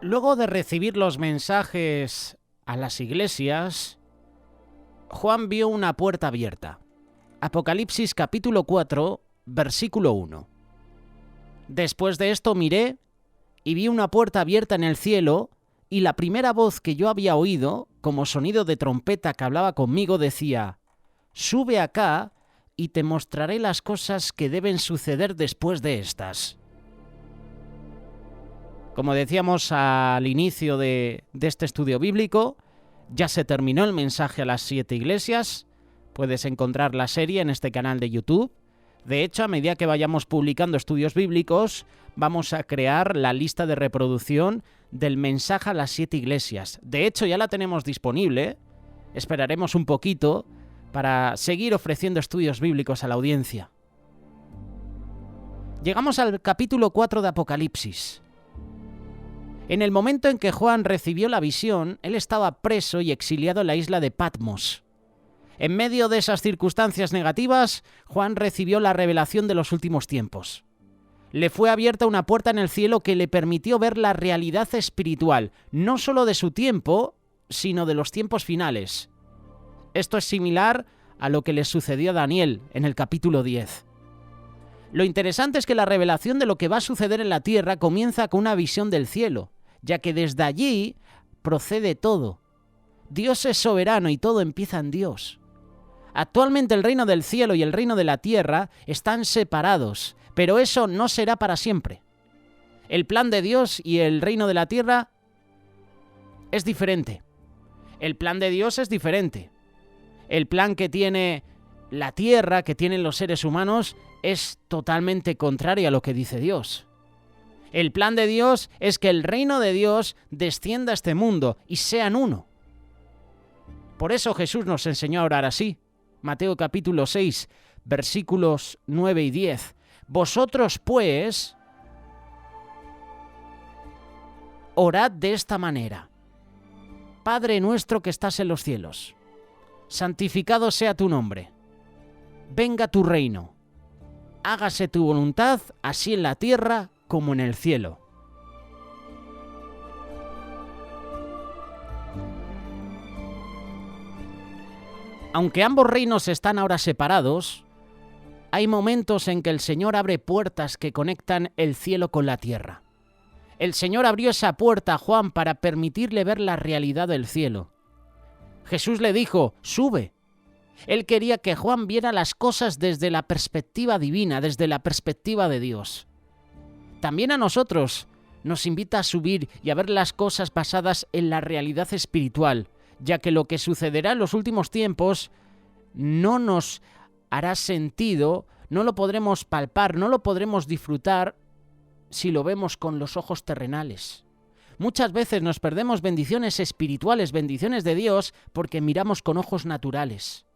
Luego de recibir los mensajes a las iglesias, Juan vio una puerta abierta. Apocalipsis capítulo 4, versículo 1. Después de esto miré y vi una puerta abierta en el cielo, y la primera voz que yo había oído, como sonido de trompeta que hablaba conmigo, decía: «Sube acá y te mostraré las cosas que deben suceder después de estas». Como decíamos al inicio de este estudio bíblico, ya se terminó el mensaje a las 7 iglesias. Puedes encontrar la serie en este canal de YouTube. De hecho, a medida que vayamos publicando estudios bíblicos, vamos a crear la lista de reproducción del mensaje a las 7 iglesias. De hecho, ya la tenemos disponible. Esperaremos un poquito para seguir ofreciendo estudios bíblicos a la audiencia. Llegamos al capítulo 4 de Apocalipsis. En el momento en que Juan recibió la visión, él estaba preso y exiliado en la isla de Patmos. En medio de esas circunstancias negativas, Juan recibió la revelación de los últimos tiempos. Le fue abierta una puerta en el cielo que le permitió ver la realidad espiritual, no solo de su tiempo, sino de los tiempos finales. Esto es similar a lo que le sucedió a Daniel en el capítulo 10. Lo interesante es que la revelación de lo que va a suceder en la tierra comienza con una visión del cielo, ya que desde allí procede todo. Dios es soberano y todo empieza en Dios. Actualmente el reino del cielo y el reino de la tierra están separados, pero eso no será para siempre. El plan de Dios y el reino de la tierra es diferente. El plan de Dios es diferente. El plan que tiene la tierra, que tienen los seres humanos, es totalmente contrario a lo que dice Dios. El plan de Dios es que el reino de Dios descienda a este mundo y sean uno. Por eso Jesús nos enseñó a orar así. Mateo capítulo 6, versículos 9 y 10. Vosotros, pues, orad de esta manera: Padre nuestro que estás en los cielos, santificado sea tu nombre. Venga tu reino. Hágase tu voluntad, así en la tierra como en el cielo. Aunque ambos reinos están ahora separados, hay momentos en que el Señor abre puertas que conectan el cielo con la tierra. El Señor abrió esa puerta a Juan para permitirle ver la realidad del cielo. Jesús le dijo: «Sube». Él quería que Juan viera las cosas desde la perspectiva divina, desde la perspectiva de Dios. También a nosotros nos invita a subir y a ver las cosas basadas en la realidad espiritual, ya que lo que sucederá en los últimos tiempos no nos hará sentido, no lo podremos palpar, no lo podremos disfrutar si lo vemos con los ojos terrenales. Muchas veces nos perdemos bendiciones espirituales, bendiciones de Dios, porque miramos con ojos naturales.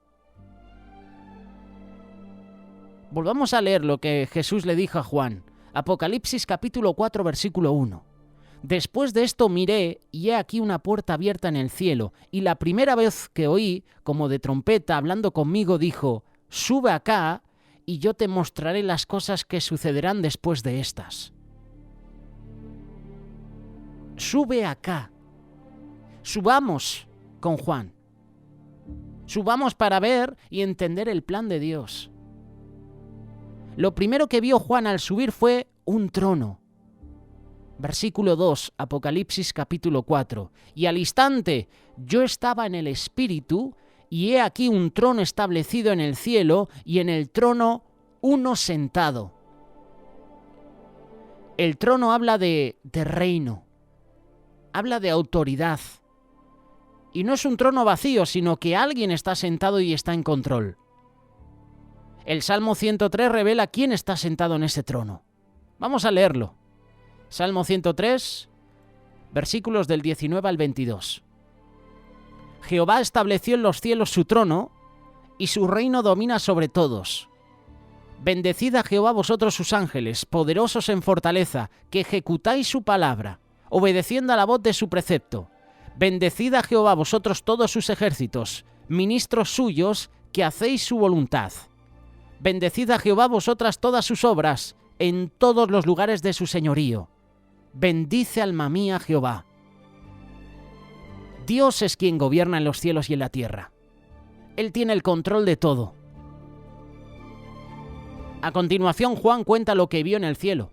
Volvamos a leer lo que Jesús le dijo a Juan. Apocalipsis capítulo 4, versículo 1. Después de esto miré, y he aquí una puerta abierta en el cielo, y la primera vez que oí, como de trompeta hablando conmigo, dijo: «Sube acá, y yo te mostraré las cosas que sucederán después de estas». Sube acá. Subamos con Juan. Subamos para ver y entender el plan de Dios. Lo primero que vio Juan al subir fue un trono. Versículo 2, Apocalipsis capítulo 4. Y al instante yo estaba en el Espíritu, y he aquí un trono establecido en el cielo, y en el trono uno sentado. El trono habla de reino, habla de autoridad. Y no es un trono vacío, sino que alguien está sentado y está en control. El Salmo 103 revela quién está sentado en ese trono. Vamos a leerlo. Salmo 103, versículos del 19 al 22. Jehová estableció en los cielos su trono, y su reino domina sobre todos. Bendecid a Jehová vosotros sus ángeles, poderosos en fortaleza, que ejecutáis su palabra, obedeciendo a la voz de su precepto. Bendecid a Jehová vosotros todos sus ejércitos, ministros suyos, que hacéis su voluntad. Bendecid a Jehová vosotras todas sus obras, en todos los lugares de su señorío. bendice alma mía Jehová. Dios es quien gobierna en los cielos y en la tierra. Él tiene el control de todo. A continuación, Juan cuenta lo que vio en el cielo.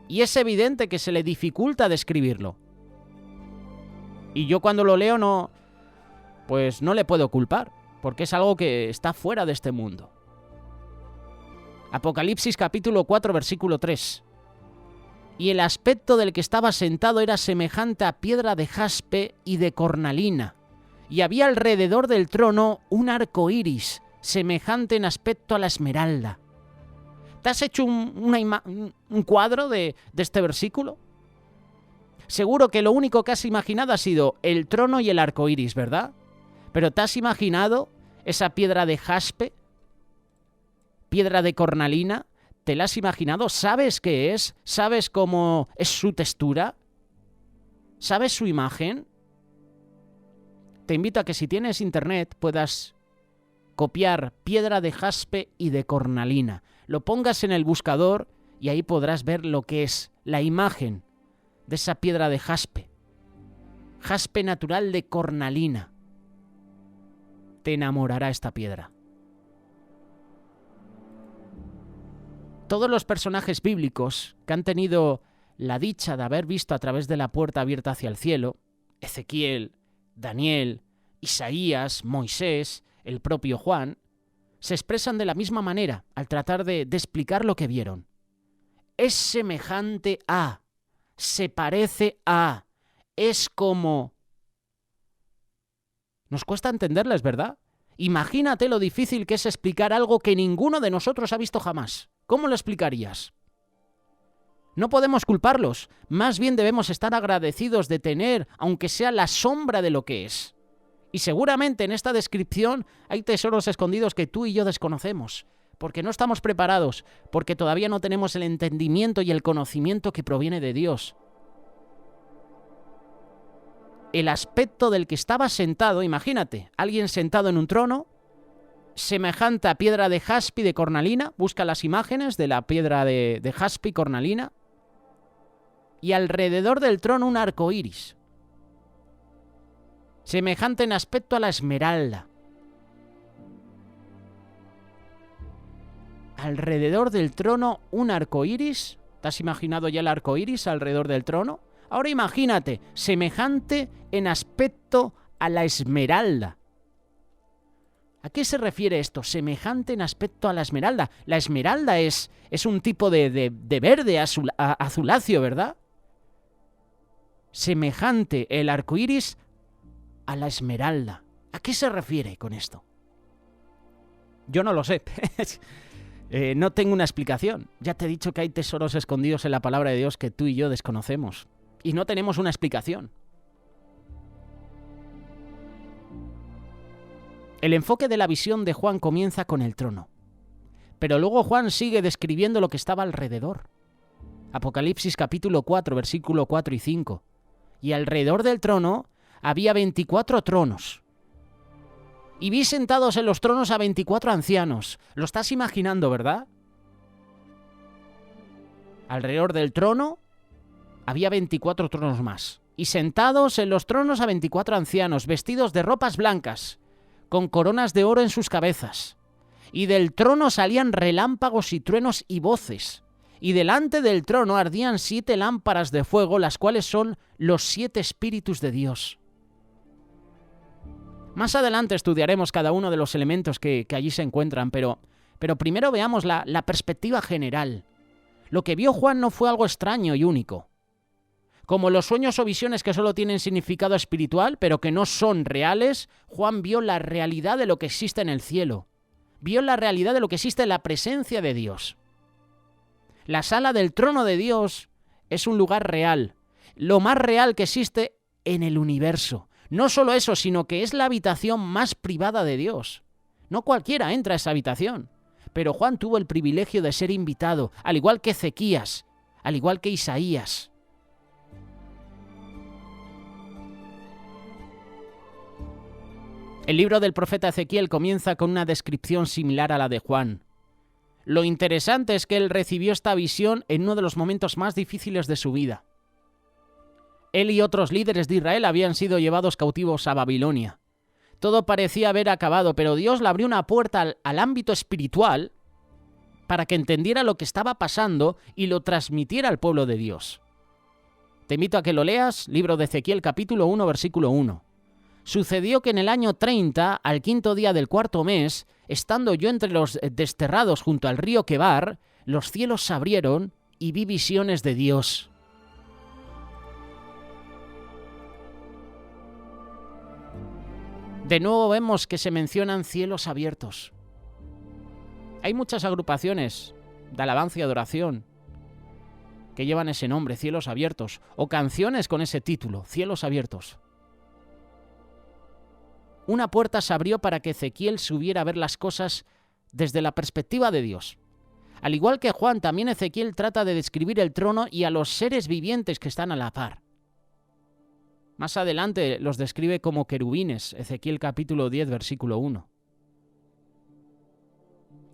Y es evidente que se le dificulta describirlo. Y yo cuando lo leo no le puedo culpar, porque es algo que está fuera de este mundo. Apocalipsis capítulo 4, versículo 3. Y el aspecto del que estaba sentado era semejante a piedra de jaspe y de cornalina, y había alrededor del trono un arco iris, semejante en aspecto a la esmeralda. ¿Te has hecho un cuadro de este versículo? Seguro que lo único que has imaginado ha sido el trono y el arco iris, ¿verdad? Pero ¿te has imaginado esa piedra de jaspe? ¿Piedra de cornalina? ¿Te la has imaginado? ¿Sabes qué es? ¿Sabes cómo es su textura? ¿Sabes su imagen? Te invito a que si tienes internet puedas copiar piedra de jaspe y de cornalina. Lo pongas en el buscador y ahí podrás ver lo que es la imagen de esa piedra de jaspe. Jaspe natural de cornalina. Te enamorará esta piedra. Todos los personajes bíblicos que han tenido la dicha de haber visto a través de la puerta abierta hacia el cielo, Ezequiel, Daniel, Isaías, Moisés, el propio Juan, se expresan de la misma manera al tratar de explicar lo que vieron. Es semejante a, se parece a, es como... Nos cuesta entenderles, ¿verdad? Imagínate lo difícil que es explicar algo que ninguno de nosotros ha visto jamás. ¿Cómo lo explicarías? No podemos culparlos, más bien debemos estar agradecidos de tener, aunque sea la sombra de lo que es. Y seguramente en esta descripción hay tesoros escondidos que tú y yo desconocemos, porque no estamos preparados, porque todavía no tenemos el entendimiento y el conocimiento que proviene de Dios. El aspecto del que estaba sentado, imagínate, alguien sentado en un trono, semejante a piedra de jaspe y de cornalina, busca las imágenes de la piedra de jaspe y cornalina, y alrededor del trono un arco iris, semejante en aspecto a la esmeralda. Alrededor del trono un arco iris. ¿Te has imaginado ya el arco iris alrededor del trono? Ahora imagínate, semejante en aspecto a la esmeralda. ¿A qué se refiere esto? Semejante en aspecto a la esmeralda. La esmeralda es un tipo de verde azuláceo, ¿verdad? Semejante el arco iris a la esmeralda. ¿A qué se refiere con esto? Yo no lo sé. No tengo una explicación. Ya te he dicho que hay tesoros escondidos en la palabra de Dios que tú y yo desconocemos. Y no tenemos una explicación. El enfoque de la visión de Juan comienza con el trono. Pero luego Juan sigue describiendo lo que estaba alrededor. Apocalipsis capítulo 4, versículo 4 y 5. Y alrededor del trono había 24 tronos. Y vi sentados en los tronos a 24 ancianos. Lo estás imaginando, ¿verdad? Alrededor del trono había 24 tronos más. Y sentados en los tronos a 24 ancianos, vestidos de ropas blancas, con coronas de oro en sus cabezas. Y del trono salían relámpagos y truenos y voces. Y delante del trono ardían 7 lámparas de fuego, las cuales son los 7 espíritus de Dios. Más adelante estudiaremos cada uno de los elementos que allí se encuentran, pero primero veamos la perspectiva general. Lo que vio Juan no fue algo extraño y único. Como los sueños o visiones que solo tienen significado espiritual, pero que no son reales, Juan vio la realidad de lo que existe en el cielo. Vio la realidad de lo que existe en la presencia de Dios. La sala del trono de Dios es un lugar real, lo más real que existe en el universo. No solo eso, sino que es la habitación más privada de Dios. No cualquiera entra a esa habitación, pero Juan tuvo el privilegio de ser invitado, al igual que Ezequías, al igual que Isaías. El libro del profeta Ezequiel comienza con una descripción similar a la de Juan. Lo interesante es que él recibió esta visión en uno de los momentos más difíciles de su vida. Él y otros líderes de Israel habían sido llevados cautivos a Babilonia. Todo parecía haber acabado, pero Dios le abrió una puerta al ámbito espiritual para que entendiera lo que estaba pasando y lo transmitiera al pueblo de Dios. Te invito a que lo leas, libro de Ezequiel capítulo 1, versículo 1. Sucedió que en el año 30, al quinto día del cuarto mes, estando yo entre los desterrados junto al río Quebar, los cielos se abrieron y vi visiones de Dios. De nuevo vemos que se mencionan cielos abiertos. Hay muchas agrupaciones de alabanza y adoración que llevan ese nombre, cielos abiertos, o canciones con ese título, cielos abiertos. Una puerta se abrió para que Ezequiel subiera a ver las cosas desde la perspectiva de Dios. Al igual que Juan, también Ezequiel trata de describir el trono y a los seres vivientes que están a la par. Más adelante los describe como querubines, Ezequiel capítulo 10, versículo 1.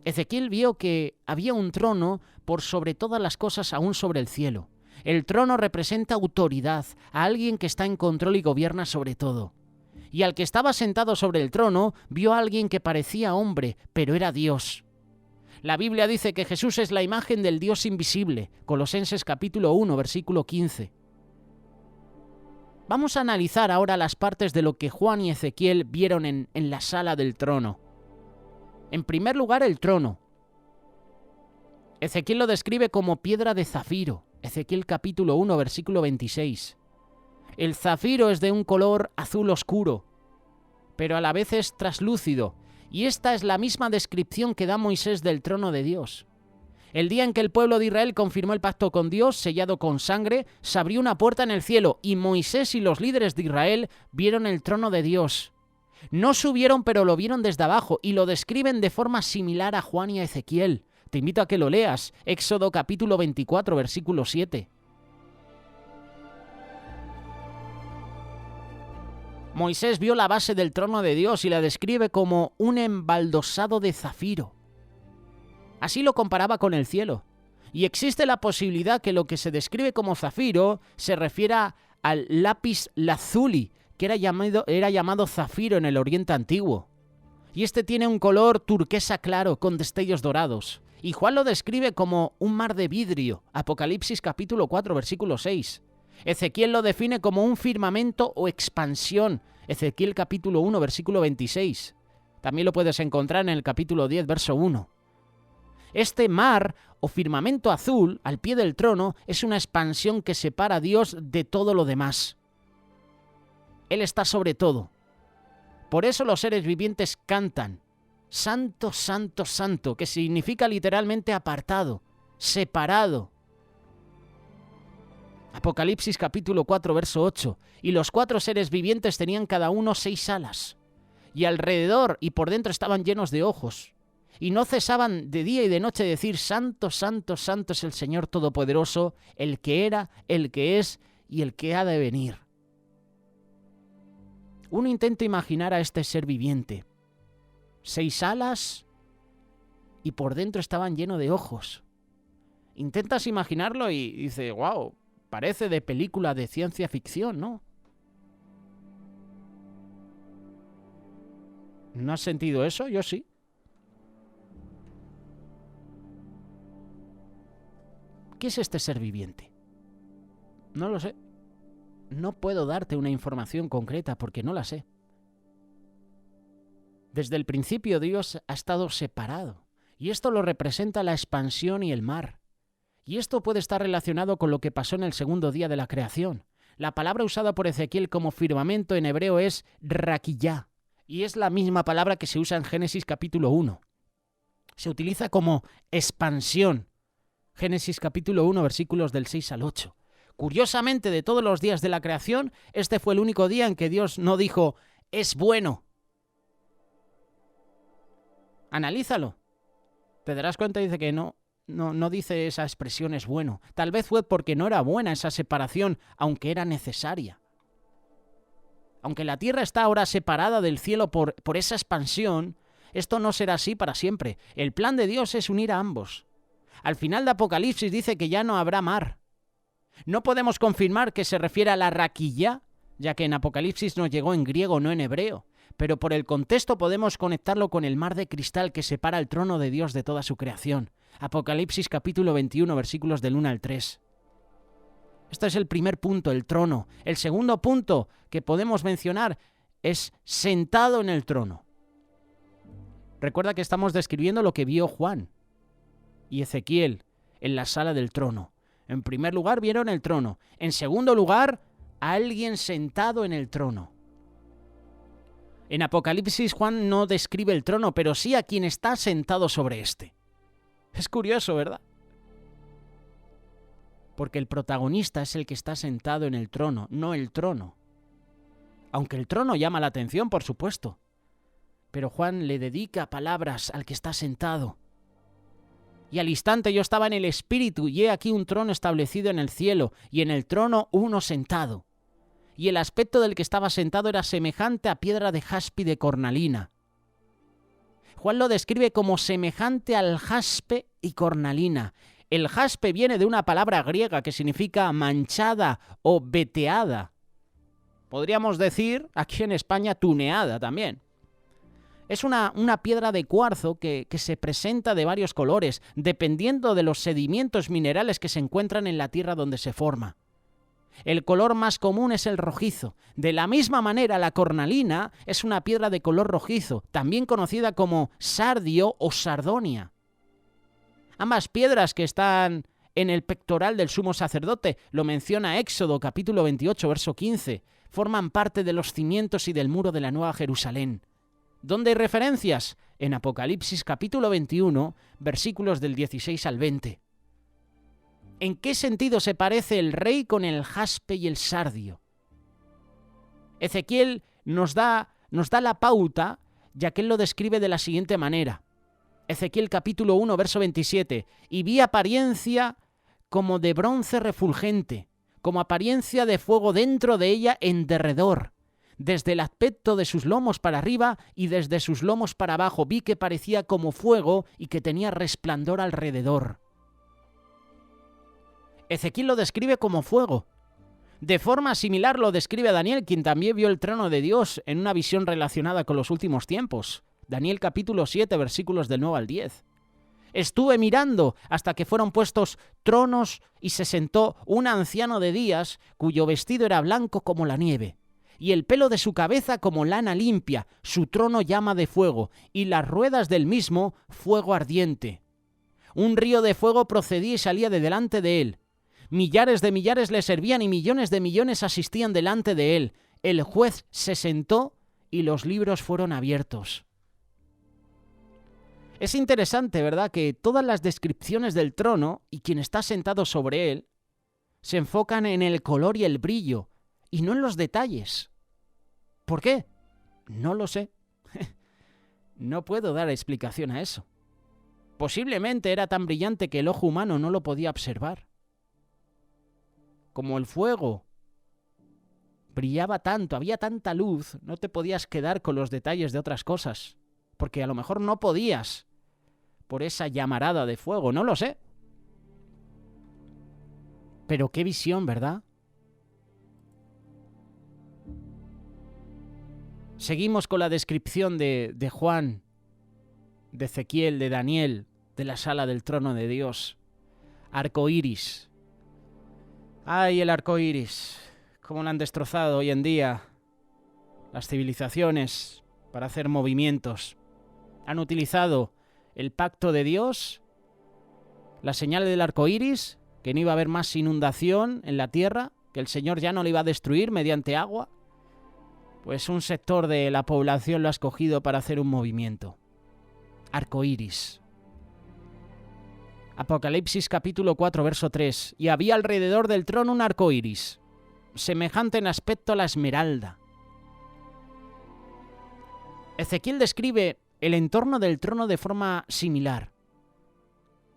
Ezequiel vio que había un trono por sobre todas las cosas, aún sobre el cielo. El trono representa autoridad, a alguien que está en control y gobierna sobre todo. Y al que estaba sentado sobre el trono, vio a alguien que parecía hombre, pero era Dios. La Biblia dice que Jesús es la imagen del Dios invisible, Colosenses capítulo 1, versículo 15. Vamos a analizar ahora las partes de lo que Juan y Ezequiel vieron en la sala del trono. En primer lugar, el trono. Ezequiel lo describe como piedra de zafiro, Ezequiel capítulo 1, versículo 26. El zafiro es de un color azul oscuro, pero a la vez es traslúcido, y esta es la misma descripción que da Moisés del trono de Dios. El día en que el pueblo de Israel confirmó el pacto con Dios, sellado con sangre, se abrió una puerta en el cielo, y Moisés y los líderes de Israel vieron el trono de Dios. No subieron, pero lo vieron desde abajo, y lo describen de forma similar a Juan y a Ezequiel. Te invito a que lo leas, Éxodo capítulo 24, versículo 7. Moisés vio la base del trono de Dios y la describe como un embaldosado de zafiro. Así lo comparaba con el cielo. Y existe la posibilidad que lo que se describe como zafiro se refiera al lápiz lazuli, que era llamado zafiro en el Oriente Antiguo. Y este tiene un color turquesa claro con destellos dorados. Y Juan lo describe como un mar de vidrio, Apocalipsis capítulo 4, versículo 6. Ezequiel lo define como un firmamento o expansión, Ezequiel capítulo 1, versículo 26. También lo puedes encontrar en el capítulo 10, verso 1. Este mar o firmamento azul al pie del trono es una expansión que separa a Dios de todo lo demás. Él está sobre todo. Por eso los seres vivientes cantan, Santo, Santo, Santo, que significa literalmente apartado, separado. Apocalipsis capítulo 4, verso 8. Y los 4 seres vivientes tenían cada uno 6 alas, y alrededor y por dentro estaban llenos de ojos, y no cesaban de día y de noche de decir, Santo, Santo, Santo es el Señor Todopoderoso, el que era, el que es y el que ha de venir. Uno intenta imaginar a este ser viviente. 6 alas y por dentro estaban llenos de ojos. Intentas imaginarlo y dices, wow, parece de película de ciencia ficción, ¿no? ¿No has sentido eso? Yo sí. ¿Qué es este ser viviente? No lo sé. No puedo darte una información concreta porque no la sé. Desde el principio Dios ha estado separado, y esto lo representa la expansión y el mar. Y esto puede estar relacionado con lo que pasó en el segundo día de la creación. La palabra usada por Ezequiel como firmamento en hebreo es raquillá, y es la misma palabra que se usa en Génesis capítulo 1. Se utiliza como expansión. Génesis capítulo 1, versículos del 6 al 8. Curiosamente, de todos los días de la creación, este fue el único día en que Dios no dijo, es bueno. Analízalo. Te darás cuenta, dice que no dice esa expresión es bueno. Tal vez fue porque no era buena esa separación, aunque era necesaria. Aunque la tierra está ahora separada del cielo por esa expansión, Esto no será así para siempre. El plan de Dios es unir a ambos. Al final de Apocalipsis dice que ya no habrá mar. No podemos confirmar que se refiere a la raquilla, ya que en Apocalipsis nos llegó en griego, no en hebreo. Pero por el contexto podemos conectarlo con el mar de cristal que separa el trono de Dios de toda su creación. Apocalipsis capítulo 21, versículos del 1 al 3. Este es el primer punto, el trono. El segundo punto que podemos mencionar es sentado en el trono. Recuerda que estamos describiendo lo que vio Juan y Ezequiel en la sala del trono. En primer lugar vieron el trono. En segundo lugar, a alguien sentado en el trono. En Apocalipsis Juan no describe el trono, pero sí a quien está sentado sobre éste. Es curioso, ¿verdad? Porque el protagonista es el que está sentado en el trono, no el trono. Aunque el trono llama la atención, por supuesto. Pero Juan le dedica palabras al que está sentado. Y al instante yo estaba en el espíritu, y he aquí un trono establecido en el cielo, y en el trono uno sentado. Y el aspecto del que estaba sentado era semejante a piedra de jaspe y de cornalina. Juan lo describe como semejante al jaspe y cornalina. El jaspe viene de una palabra griega que significa manchada o veteada. Podríamos decir, aquí en España, tuneada también. Es una piedra de cuarzo que se presenta de varios colores, dependiendo de los sedimentos minerales que se encuentran en la tierra donde se forma. El color más común es el rojizo. De la misma manera, la cornalina es una piedra de color rojizo, también conocida como sardio o sardonia. Ambas piedras que están en el pectoral del sumo sacerdote, lo menciona Éxodo capítulo 28, verso 15, forman parte de los cimientos y del muro de la Nueva Jerusalén. ¿Dónde hay referencias? En Apocalipsis capítulo 21, versículos del 16 al 20. ¿En qué sentido se parece el rey con el jaspe y el sardio? Ezequiel nos da la pauta, ya que él lo describe de la siguiente manera. Ezequiel capítulo 1, verso 27. Y vi apariencia como de bronce refulgente, como apariencia de fuego dentro de ella en derredor. Desde el aspecto de sus lomos para arriba y desde sus lomos para abajo vi que parecía como fuego y que tenía resplandor alrededor. Ezequiel lo describe como fuego. De forma similar lo describe a Daniel, quien también vio el trono de Dios en una visión relacionada con los últimos tiempos. Daniel capítulo 7, versículos del 9 al 10. Estuve mirando hasta que fueron puestos tronos y se sentó un anciano de días cuyo vestido era blanco como la nieve, y el pelo de su cabeza como lana limpia, su trono llama de fuego, y las ruedas del mismo fuego ardiente. Un río de fuego procedía y salía de delante de él. Millares de millares le servían y millones de millones asistían delante de él. El juez se sentó y los libros fueron abiertos. Es interesante, ¿verdad?, que todas las descripciones del trono y quien está sentado sobre él se enfocan en el color y el brillo y no en los detalles. ¿Por qué? No lo sé. No puedo dar explicación a eso. Posiblemente era tan brillante que el ojo humano no lo podía observar. Como el fuego brillaba tanto, había tanta luz, no te podías quedar con los detalles de otras cosas, porque a lo mejor no podías por esa llamarada de fuego, no lo sé. Pero qué visión, ¿verdad? Seguimos con la descripción de Juan, de Ezequiel, de Daniel, de la sala del trono de Dios. Arco iris. ¡Ay, el arco iris! ¿Cómo lo han destrozado hoy en día las civilizaciones para hacer movimientos? Han utilizado el pacto de Dios, la señal del arco iris, que no iba a haber más inundación en la tierra, que el Señor ya no le iba a destruir mediante agua. Pues un sector de la población lo ha escogido para hacer un movimiento. Arco iris. Apocalipsis capítulo 4, verso 3. Y había alrededor del trono un arco iris, semejante en aspecto a la esmeralda. Ezequiel describe el entorno del trono de forma similar.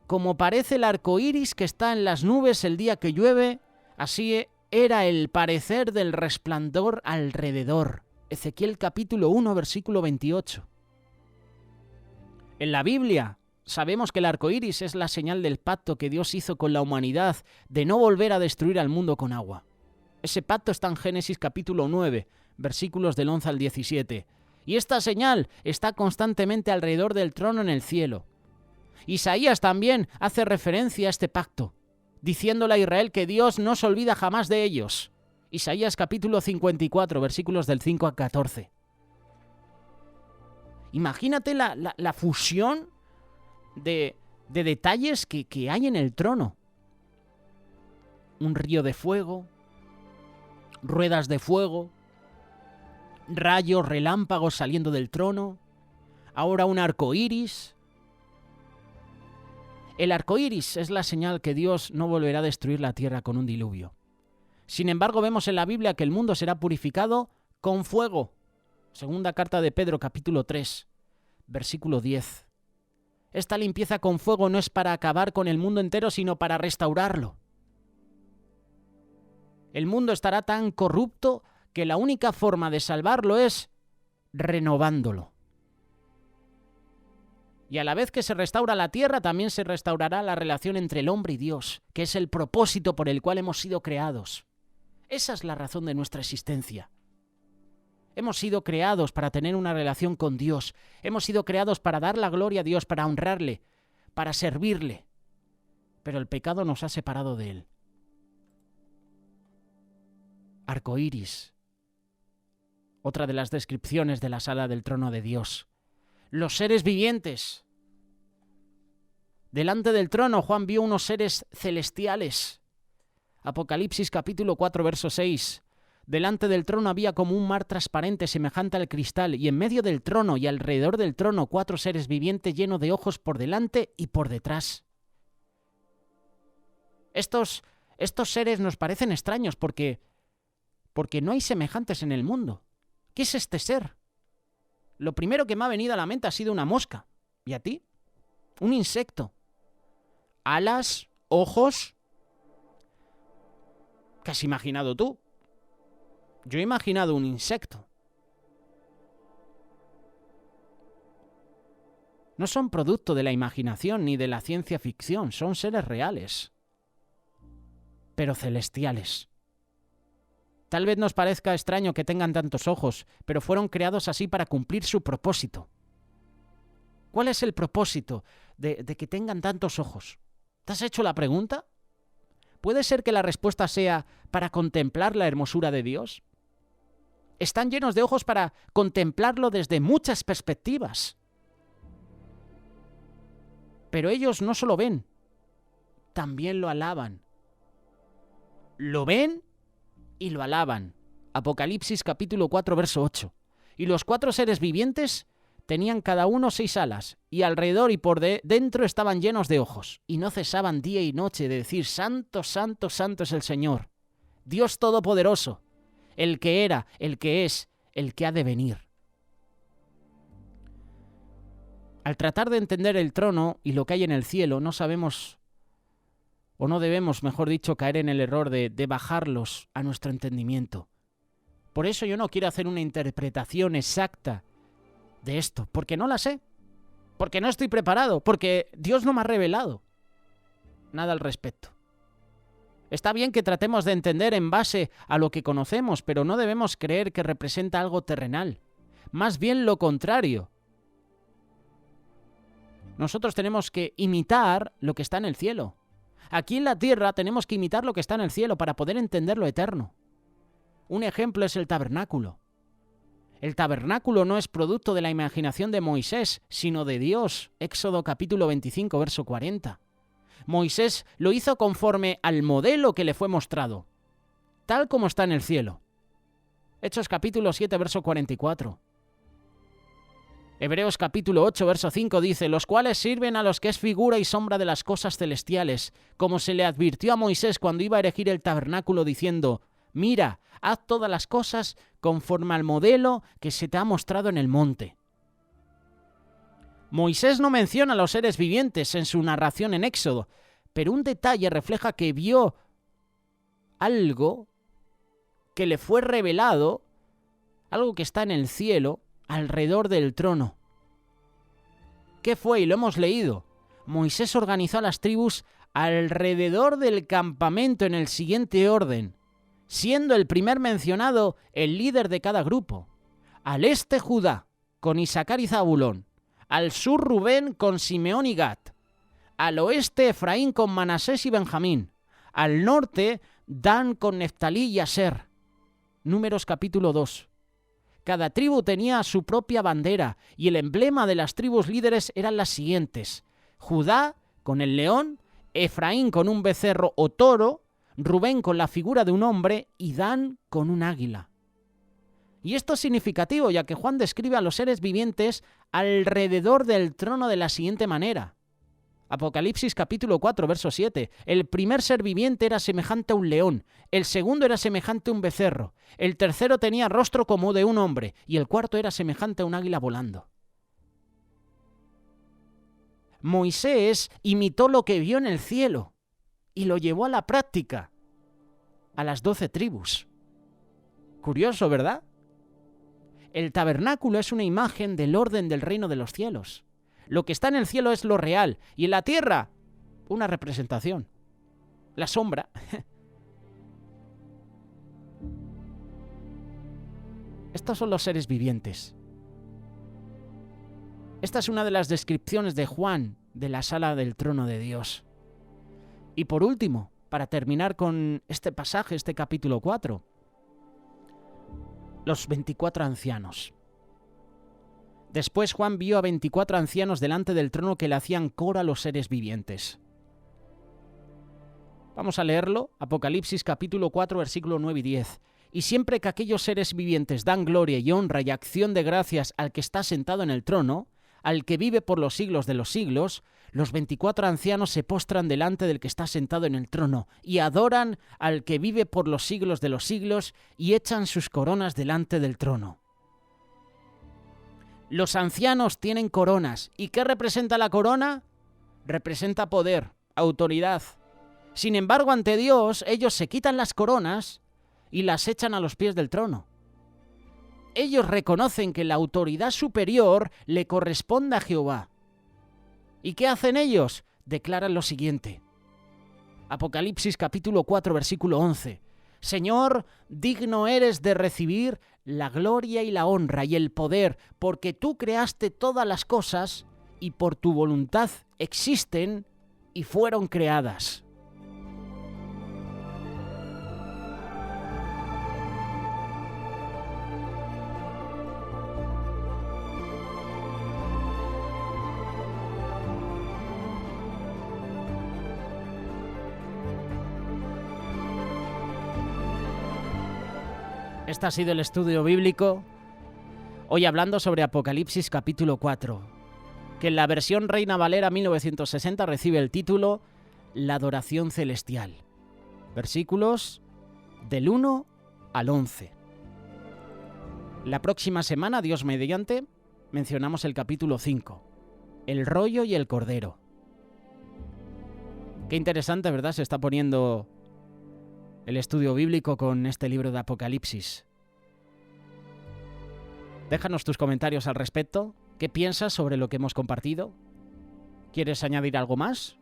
Como parece el arco iris que está en las nubes el día que llueve, así era el parecer del resplandor alrededor. Ezequiel capítulo 1, versículo 28. En la Biblia sabemos que el arco iris es la señal del pacto que Dios hizo con la humanidad de no volver a destruir al mundo con agua. Ese pacto está en Génesis capítulo 9, versículos del 11 al 17. Y esta señal está constantemente alrededor del trono en el cielo. Isaías también hace referencia a este pacto, diciéndole a Israel que Dios no se olvida jamás de ellos. Isaías capítulo 54, versículos del 5 al 14. Imagínate la fusión de detalles que hay en el trono. Un río de fuego, ruedas de fuego, rayos, relámpagos saliendo del trono, ahora un arco iris. El arco iris es la señal que Dios no volverá a destruir la tierra con un diluvio. Sin embargo, vemos en la Biblia que el mundo será purificado con fuego. Segunda carta de Pedro, capítulo 3, versículo 10. Esta limpieza con fuego no es para acabar con el mundo entero, sino para restaurarlo. El mundo estará tan corrupto que la única forma de salvarlo es renovándolo. Y a la vez que se restaura la tierra, también se restaurará la relación entre el hombre y Dios, que es el propósito por el cual hemos sido creados. Esa es la razón de nuestra existencia. Hemos sido creados para tener una relación con Dios. Hemos sido creados para dar la gloria a Dios, para honrarle, para servirle. Pero el pecado nos ha separado de Él. Arcoíris. Otra de las descripciones de la sala del trono de Dios. Los seres vivientes. Delante del trono Juan vio unos seres celestiales. Apocalipsis capítulo 4, verso 6. Delante del trono había como un mar transparente semejante al cristal, y en medio del trono y alrededor del trono 4 seres vivientes llenos de ojos por delante y por detrás. Estos seres nos parecen extraños porque no hay semejantes en el mundo. ¿Qué es este ser? Lo primero que me ha venido a la mente ha sido una mosca. ¿Y a ti? Un insecto. Alas, ojos. ¿Qué has imaginado tú? Yo he imaginado un insecto. No son producto de la imaginación ni de la ciencia ficción, son seres reales, pero celestiales. Tal vez nos parezca extraño que tengan tantos ojos, pero fueron creados así para cumplir su propósito. ¿Cuál es el propósito de que tengan tantos ojos? ¿Te has hecho la pregunta? ¿Puede ser que la respuesta sea para contemplar la hermosura de Dios? Están llenos de ojos para contemplarlo desde muchas perspectivas. Pero ellos no solo ven, también lo alaban. Lo ven y lo alaban. Apocalipsis capítulo 4, verso 8. Y los 4 seres vivientes tenían cada uno 6 alas, y alrededor y por dentro estaban llenos de ojos, y no cesaban día y noche de decir: Santo, santo, santo es el Señor, Dios Todopoderoso, el que era, el que es, el que ha de venir. Al tratar de entender el trono y lo que hay en el cielo, no sabemos, o no debemos, mejor dicho, caer en el error de bajarlos a nuestro entendimiento. Por eso yo no quiero hacer una interpretación exacta de esto, porque no la sé, porque no estoy preparado, porque Dios no me ha revelado nada al respecto. Está bien que tratemos de entender en base a lo que conocemos, pero no debemos creer que representa algo terrenal. Más bien lo contrario. Nosotros tenemos que imitar lo que está en el cielo. Aquí en la tierra tenemos que imitar lo que está en el cielo para poder entender lo eterno. Un ejemplo es el tabernáculo. El tabernáculo no es producto de la imaginación de Moisés, sino de Dios. Éxodo capítulo 25, verso 40. Moisés lo hizo conforme al modelo que le fue mostrado, tal como está en el cielo. Hechos capítulo 7, verso 44. Hebreos capítulo 8, verso 5 dice: los cuales sirven a los que es figura y sombra de las cosas celestiales, como se le advirtió a Moisés cuando iba a erigir el tabernáculo, diciendo: mira, haz todas las cosas conforme al modelo que se te ha mostrado en el monte. Moisés no menciona a los seres vivientes en su narración en Éxodo, pero un detalle refleja que vio algo que le fue revelado, algo que está en el cielo, alrededor del trono. ¿Qué fue? Y lo hemos leído. Moisés organizó a las tribus alrededor del campamento en el siguiente orden, siendo el primer mencionado el líder de cada grupo. Al este Judá, con Isaacar y Zabulón. Al sur Rubén con Simeón y Gad. Al oeste Efraín con Manasés y Benjamín. Al norte Dan con Neftalí y Aser. Números capítulo 2. Cada tribu tenía su propia bandera y el emblema de las tribus líderes eran las siguientes: Judá con el león, Efraín con un becerro o toro, Rubén con la figura de un hombre y Dan con un águila. Y esto es significativo, ya que Juan describe a los seres vivientes alrededor del trono de la siguiente manera. Apocalipsis capítulo 4, verso 7. El primer ser viviente era semejante a un león, el segundo era semejante a un becerro, el tercero tenía rostro como de un hombre, y el cuarto era semejante a un águila volando. Moisés imitó lo que vio en el cielo y lo llevó a la práctica, a las 12 tribus. Curioso, ¿verdad? El tabernáculo es una imagen del orden del reino de los cielos. Lo que está en el cielo es lo real y en la tierra una representación, la sombra. Estos son los seres vivientes. Esta es una de las descripciones de Juan de la sala del trono de Dios. Y por último, para terminar con este pasaje, este capítulo 4, los 24 ancianos. Después Juan vio a 24 ancianos delante del trono que le hacían coro a los seres vivientes. Vamos a leerlo, Apocalipsis capítulo 4, versículo 9 y 10. Y siempre que aquellos seres vivientes dan gloria y honra y acción de gracias al que está sentado en el trono, al que vive por los siglos de los siglos, los 24 ancianos se postran delante del que está sentado en el trono y adoran al que vive por los siglos de los siglos y echan sus coronas delante del trono. Los ancianos tienen coronas. ¿Y qué representa la corona? Representa poder, autoridad. Sin embargo, ante Dios, ellos se quitan las coronas y las echan a los pies del trono. Ellos reconocen que la autoridad superior le corresponde a Jehová. ¿Y qué hacen ellos? Declaran lo siguiente. Apocalipsis capítulo 4, versículo 11. Señor, digno eres de recibir la gloria y la honra y el poder, porque tú creaste todas las cosas y por tu voluntad existen y fueron creadas. Este ha sido el estudio bíblico, hoy hablando sobre Apocalipsis capítulo 4, que en la versión Reina Valera 1960 recibe el título La adoración celestial. Versículos del 1 al 11. La próxima semana, Dios mediante, mencionamos el capítulo 5, el rollo y el cordero. Qué interesante, ¿verdad? Se está poniendo el estudio bíblico con este libro de Apocalipsis. Déjanos tus comentarios al respecto. ¿Qué piensas sobre lo que hemos compartido? ¿Quieres añadir algo más?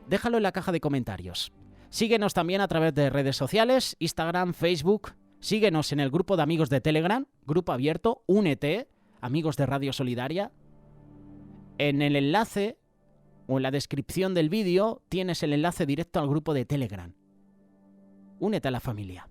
Déjalo en la caja de comentarios. Síguenos también a través de redes sociales, Instagram, Facebook. Síguenos en el grupo de amigos de Telegram, grupo abierto, únete, amigos de Radio Solidaria. En el enlace o en la descripción del vídeo tienes el enlace directo al grupo de Telegram. Únete a la familia.